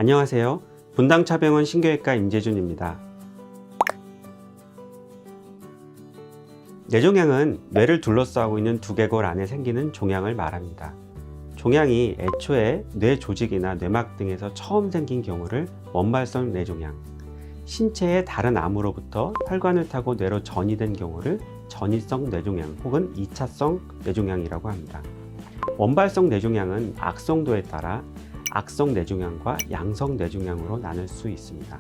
안녕하세요. 분당차병원 신경외과 임재준입니다. 뇌종양은 뇌를 둘러싸고 있는 두개골 안에 생기는 종양을 말합니다. 종양이 애초에 뇌 조직이나 뇌막 등에서 처음 생긴 경우를 원발성 뇌종양, 신체의 다른 암으로부터 혈관을 타고 뇌로 전이된 경우를 전이성 뇌종양 혹은 2차성 뇌종양이라고 합니다. 원발성 뇌종양은 악성도에 따라 악성 뇌종양과 양성 뇌종양으로 나눌 수 있습니다.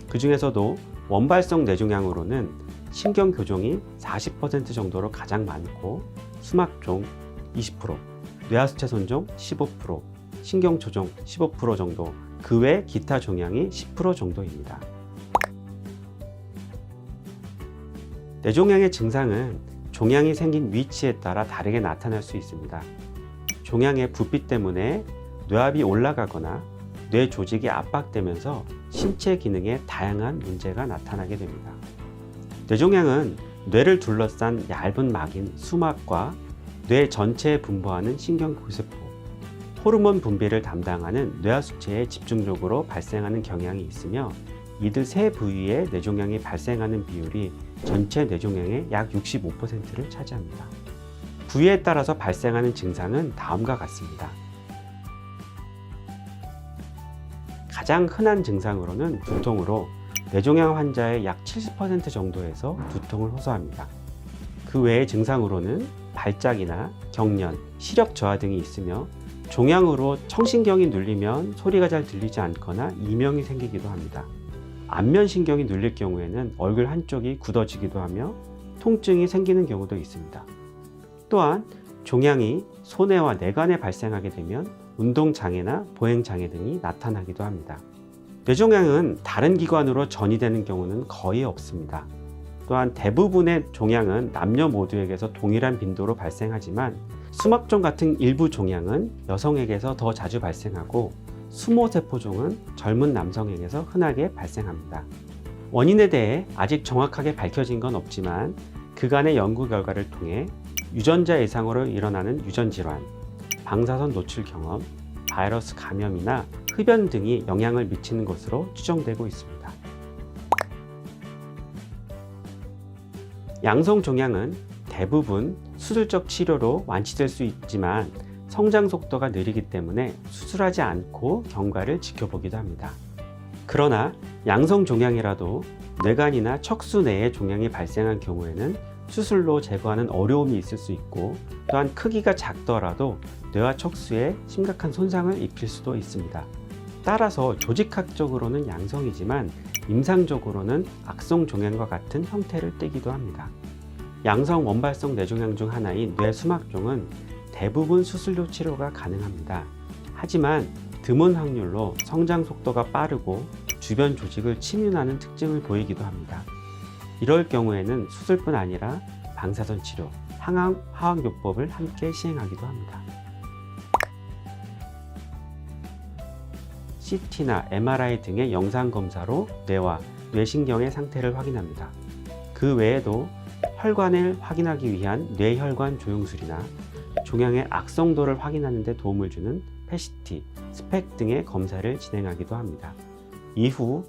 그 중에서도 원발성 뇌종양으로는 신경교종이 40% 정도로 가장 많고 수막종 20%, 뇌하수체 손종 15%, 신경조종 15% 정도, 그 외 기타 종양이 10% 정도입니다. 뇌종양의 증상은 종양이 생긴 위치에 따라 다르게 나타날 수 있습니다. 종양의 부피 때문에 뇌압이 올라가거나 뇌 조직이 압박되면서 신체 기능에 다양한 문제가 나타나게 됩니다. 뇌종양은 뇌를 둘러싼 얇은 막인 수막과 뇌 전체에 분포하는 신경교세포, 호르몬 분비를 담당하는 뇌하수체에 집중적으로 발생하는 경향이 있으며 이들 세 부위에 뇌종양이 발생하는 비율이 전체 뇌종양의 약 65%를 차지합니다. 부위에 따라서 발생하는 증상은 다음과 같습니다. 가장 흔한 증상으로는 두통으로 뇌종양 환자의 약 70% 정도에서 두통을 호소합니다. 그 외의 증상으로는 발작이나 경련, 시력 저하 등이 있으며 종양으로 청신경이 눌리면 소리가 잘 들리지 않거나 이명이 생기기도 합니다. 안면신경이 눌릴 경우에는 얼굴 한쪽이 굳어지기도 하며 통증이 생기는 경우도 있습니다. 또한 종양이 소뇌와 뇌관에 발생하게 되면 운동장애나 보행장애 등이 나타나기도 합니다. 뇌종양은 다른 기관으로 전이되는 경우는 거의 없습니다. 또한 대부분의 종양은 남녀 모두에게서 동일한 빈도로 발생하지만 수막종 같은 일부 종양은 여성에게서 더 자주 발생하고 수모세포종은 젊은 남성에게서 흔하게 발생합니다. 원인에 대해 아직 정확하게 밝혀진 건 없지만 그간의 연구 결과를 통해 유전자 이상으로 일어나는 유전질환, 방사선 노출 경험, 바이러스 감염이나 흡연 등이 영향을 미치는 것으로 추정되고 있습니다. 양성 종양은 대부분 수술적 치료로 완치될 수 있지만 성장 속도가 느리기 때문에 수술하지 않고 경과를 지켜보기도 합니다. 그러나 양성 종양이라도 뇌관이나 척수 내에 종양이 발생한 경우에는 수술로 제거하는 어려움이 있을 수 있고 또한 크기가 작더라도 뇌와 척수에 심각한 손상을 입힐 수도 있습니다. 따라서 조직학적으로는 양성이지만 임상적으로는 악성 종양과 같은 형태를 띠기도 합니다. 양성 원발성 뇌종양 중 하나인 뇌수막종은 대부분 수술로 치료가 가능합니다. 하지만 드문 확률로 성장 속도가 빠르고 주변 조직을 침윤하는 특징을 보이기도 합니다. 이럴 경우에는 수술뿐 아니라 방사선 치료, 항암, 화학요법을 함께 시행하기도 합니다. CT나 MRI 등의 영상검사로 뇌와 뇌신경의 상태를 확인합니다. 그 외에도 혈관을 확인하기 위한 뇌혈관 조영술이나 종양의 악성도를 확인하는 데 도움을 주는 PET, 스펙 등의 검사를 진행하기도 합니다. 이후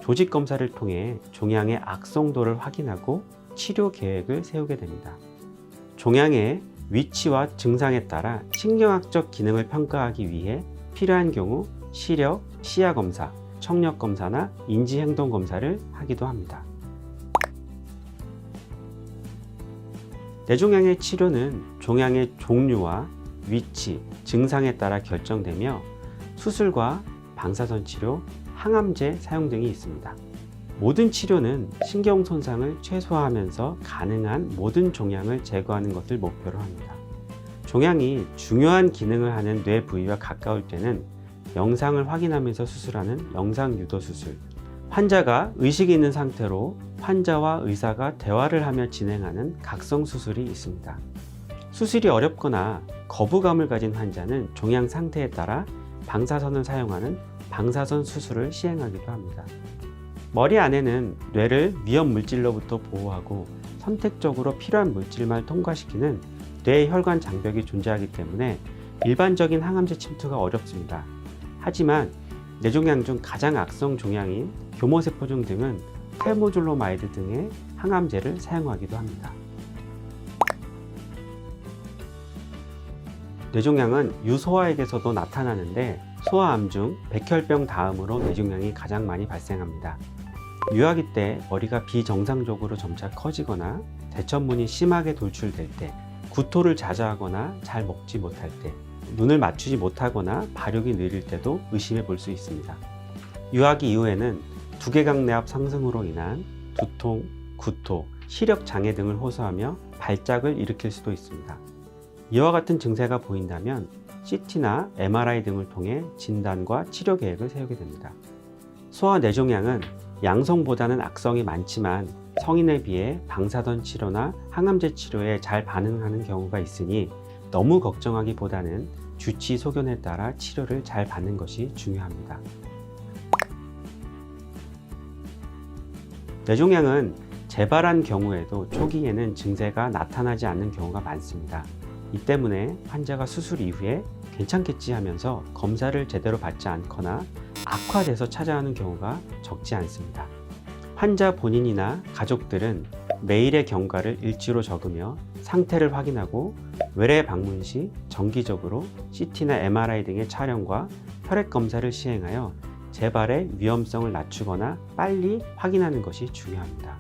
조직 검사를 통해 종양의 악성도를 확인하고 치료 계획을 세우게 됩니다. 종양의 위치와 증상에 따라 신경학적 기능을 평가하기 위해 필요한 경우 시력, 시야 검사, 청력 검사나 인지 행동 검사를 하기도 합니다. 뇌종양의 치료는 종양의 종류와 위치, 증상에 따라 결정되며 수술과 방사선 치료, 항암제 사용 등이 있습니다. 모든 치료는 신경 손상을 최소화하면서 가능한 모든 종양을 제거하는 것을 목표로 합니다. 종양이 중요한 기능을 하는 뇌 부위와 가까울 때는 영상을 확인하면서 수술하는 영상유도 수술, 환자가 의식이 있는 상태로 환자와 의사가 대화를 하며 진행하는 각성 수술이 있습니다. 수술이 어렵거나 거부감을 가진 환자는 종양 상태에 따라 방사선을 사용하는 방사선 수술을 시행하기도 합니다. 머리 안에는 뇌를 위험 물질로부터 보호하고 선택적으로 필요한 물질만 통과시키는 뇌혈관 장벽이 존재하기 때문에 일반적인 항암제 침투가 어렵습니다. 하지만 뇌종양 중 가장 악성 종양인 교모세포종 등은 텔모졸로마이드 등의 항암제를 사용하기도 합니다. 뇌종양은 유소아에게서도 나타나는데 소아암 중 백혈병 다음으로 뇌종양이 가장 많이 발생합니다. 유아기 때 머리가 비정상적으로 점차 커지거나 대천문이 심하게 돌출될 때, 구토를 자주 하거나 잘 먹지 못할 때, 눈을 맞추지 못하거나 발육이 느릴 때도 의심해 볼 수 있습니다. 유아기 이후에는 두개강내압 상승으로 인한 두통, 구토, 시력 장애 등을 호소하며 발작을 일으킬 수도 있습니다. 이와 같은 증세가 보인다면 CT나 MRI 등을 통해 진단과 치료 계획을 세우게 됩니다. 소아 뇌종양은 양성보다는 악성이 많지만 성인에 비해 방사선 치료나 항암제 치료에 잘 반응하는 경우가 있으니 너무 걱정하기보다는 주치 소견에 따라 치료를 잘 받는 것이 중요합니다. 뇌종양은 재발한 경우에도 초기에는 증세가 나타나지 않는 경우가 많습니다. 이 때문에 환자가 수술 이후에 괜찮겠지 하면서 검사를 제대로 받지 않거나 악화돼서 찾아오는 경우가 적지 않습니다. 환자 본인이나 가족들은 매일의 경과를 일지로 적으며 상태를 확인하고 외래 방문 시 정기적으로 CT나 MRI 등의 촬영과 혈액 검사를 시행하여 재발의 위험성을 낮추거나 빨리 확인하는 것이 중요합니다.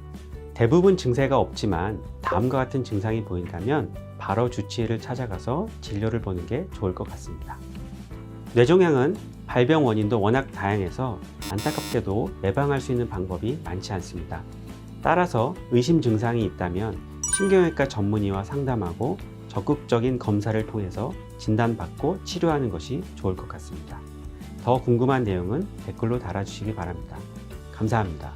대부분 증세가 없지만 다음과 같은 증상이 보인다면 바로 주치의를 찾아가서 진료를 보는 게 좋을 것 같습니다. 뇌종양은 발병 원인도 워낙 다양해서 안타깝게도 예방할 수 있는 방법이 많지 않습니다. 따라서 의심 증상이 있다면 신경외과 전문의와 상담하고 적극적인 검사를 통해서 진단받고 치료하는 것이 좋을 것 같습니다. 더 궁금한 내용은 댓글로 달아주시기 바랍니다. 감사합니다.